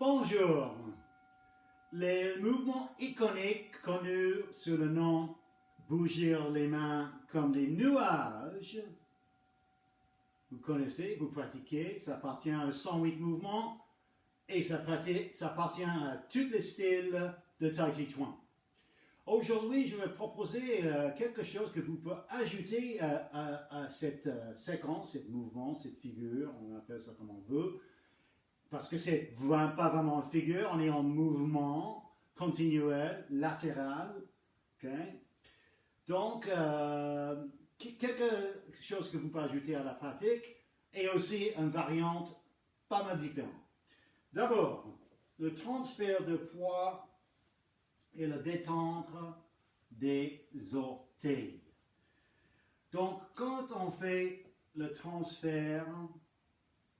Bonjour. Les mouvements iconiques connus sous le nom bouger les mains comme des nuages, vous connaissez, vous pratiquez, ça appartient à 108 mouvements et ça appartient à tous les styles de Tai Chi Chuan. Aujourd'hui, je vais proposer quelque chose que vous pouvez ajouter à cette séquence, ce mouvement, cette figure, on appelle ça comme on veut, parce que c'est pas vraiment une figure, on est en mouvement continuel, latéral. Okay? Donc, quelque chose que vous pouvez ajouter à la pratique et aussi une variante pas mal différente. D'abord, le transfert de poids et le détendre des orteils. Donc, quand on fait le transfert,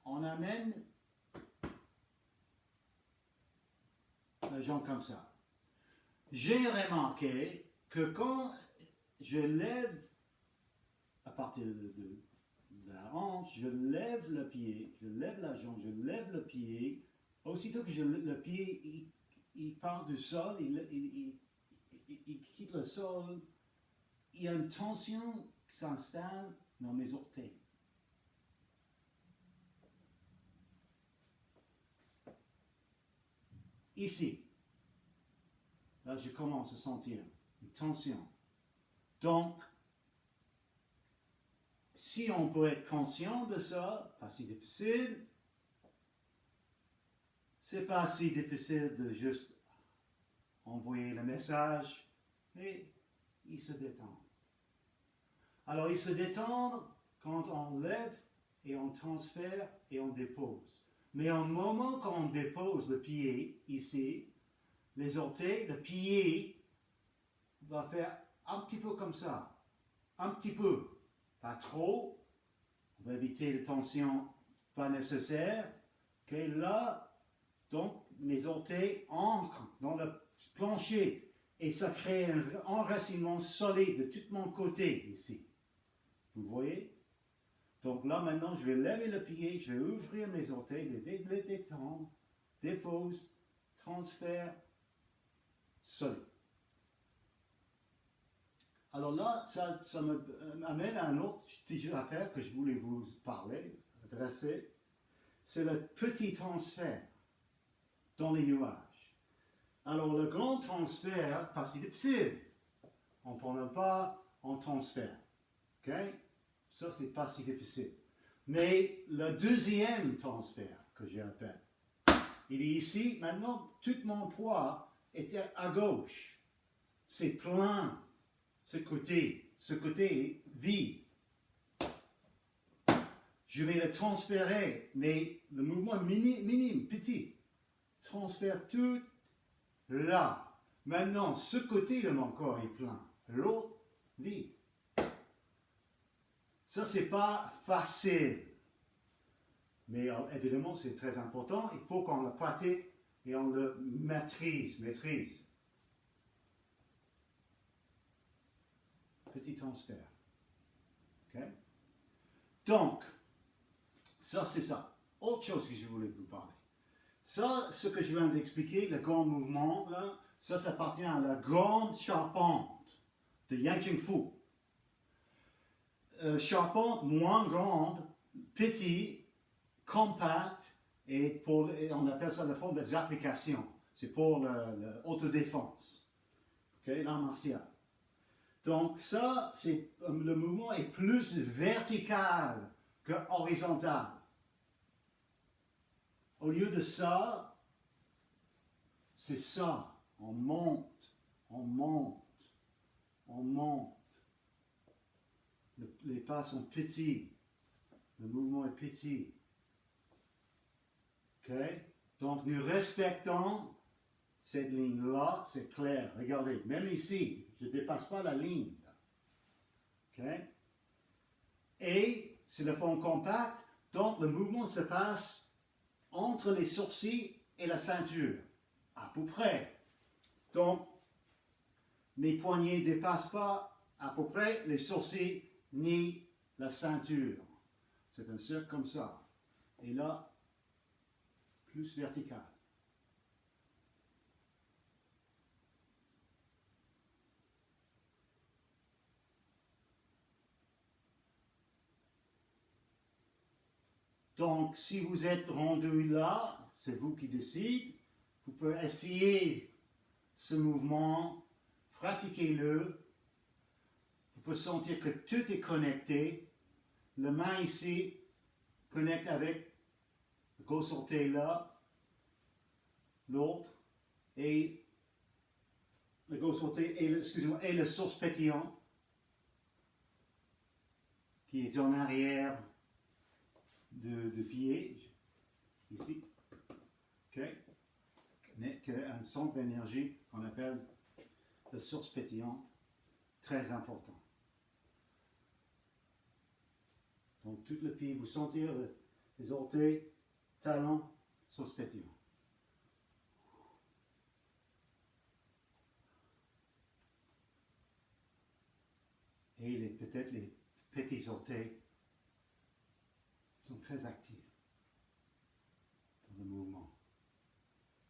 on amène la jambe comme ça. J'ai remarqué que quand je lève à partir de la hanche, je lève le pied, je lève la jambe, je lève le pied, aussitôt que le pied il part du sol, il quitte le sol, il y a une tension qui s'installe dans mes orteils. Ici, là je commence à sentir une tension. Donc, si on peut être conscient de ça, pas si difficile, c'est pas si difficile de juste envoyer le message, mais il se détend. Alors, il se détend quand on lève et on transfère et on dépose. Mais au moment qu'on dépose le pied ici, les orteils, le pied va faire un petit peu comme ça. Un petit peu. Pas trop. On va éviter les tensions pas nécessaires. Okay, là, donc, mes orteils ancrent dans le plancher et ça crée un enracinement solide de tout mon côté ici. Vous voyez? Donc là, maintenant, je vais lever le pied, je vais ouvrir mes orteils, les détendre, dépose, transfert, solide. Alors là, ça m'amène à une autre petite affaire que je voulais vous parler, adresser. C'est le petit transfert dans les nuages. Alors le grand transfert, pas si difficile. On ne prend pas, on transfère. Okay? Ça, c'est pas si difficile. Mais le deuxième transfert que j'appelle, il est ici. Maintenant, tout mon poids était à gauche. C'est plein. Ce côté est vide. Je vais le transférer, mais le mouvement est minime, petit. Transfère tout là. Maintenant, ce côté de mon corps est plein. L'autre, vide. Ça, c'est pas facile. Mais évidemment, c'est très important. Il faut qu'on le pratique et on le maîtrise. Petit transfert. Okay? Donc, ça, c'est ça. Autre chose que je voulais vous parler. Ça, ce que je viens d'expliquer, le grand mouvement, là, ça appartient à la grande charpente de Yang Ching Fu. Charpente moins grande, petit, compact, et on appelle ça la forme des applications. C'est pour l'autodéfense. Okay, l'art martial. Donc ça, le mouvement est plus vertical que horizontal. Au lieu de ça, c'est ça. On monte, on monte, on monte. Les pas sont petits. Le mouvement est petit. OK? Donc nous respectons cette ligne-là, c'est clair. Regardez, même ici, je ne dépasse pas la ligne. OK? Et c'est le fond compact, donc le mouvement se passe entre les sourcils et la ceinture, à peu près. Donc, mes poignets ne dépassent pas à peu près les sourcils ni la ceinture. C'est un cercle comme ça. Et là, plus vertical. Donc, si vous êtes rendu là, c'est vous qui décidez. Vous pouvez essayer ce mouvement, pratiquez-le. Vous pouvez sentir que tout est connecté. La main ici connecte avec le gros orteil là, l'autre, et le gros orteil et le source pétillant qui est en arrière de pied, ici. OK? Un centre d'énergie qu'on appelle le source pétillant, très important. Donc, tout le pied, vous sentez les orteils, talons, source pétillant. Et peut-être les petits orteils sont très actifs dans le mouvement.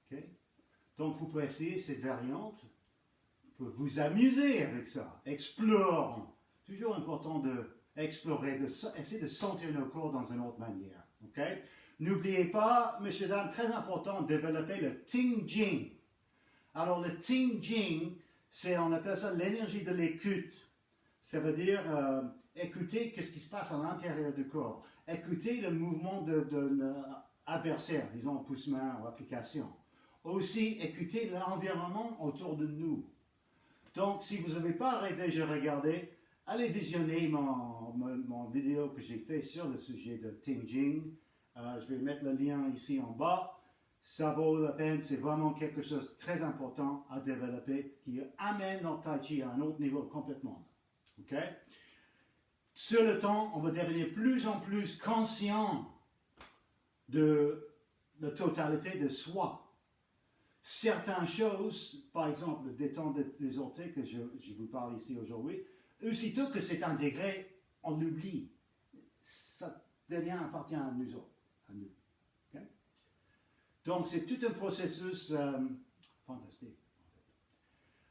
Okay? Donc, vous pouvez essayer cette variante. Vous pouvez vous amuser avec ça. Explorons. Toujours important d'explorer, essayer de sentir nos corps dans une autre manière. Okay? N'oubliez pas, messieurs, dames, très important, de développer le Ting Jing. Alors, le Ting Jing, on appelle ça l'énergie de l'écoute. Ça veut dire écouter ce qui se passe à l'intérieur du corps. Écouter le mouvement de l'adversaire, disons pouce-main ou application. Aussi, écouter l'environnement autour de nous. Donc, si vous n'avez pas déjà regardé, allez visionner mon vidéo que j'ai fait sur le sujet de Ting Jing. Je vais mettre le lien ici en bas. Ça vaut la peine, c'est vraiment quelque chose de très important à développer qui amène notre Tai Chi à un autre niveau complètement. OK? Sur le temps, on va devenir plus en plus conscient de la totalité de soi. Certaines choses, par exemple le détente des orteils que je vous parle ici aujourd'hui, aussitôt que c'est intégré, on l'oublie. Ça appartient à nous autres. À nous. Okay? Donc c'est tout un processus fantastique.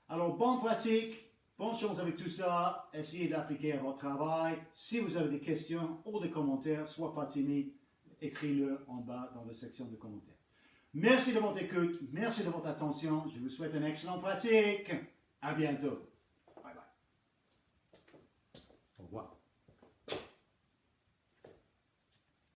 Alors bonne pratique. Bonne chance avec tout ça, essayez d'appliquer à votre travail. Si vous avez des questions ou des commentaires, soyez pas timide, écrivez-le en bas dans la section de commentaires. Merci de votre écoute, merci de votre attention, je vous souhaite une excellente pratique. À bientôt.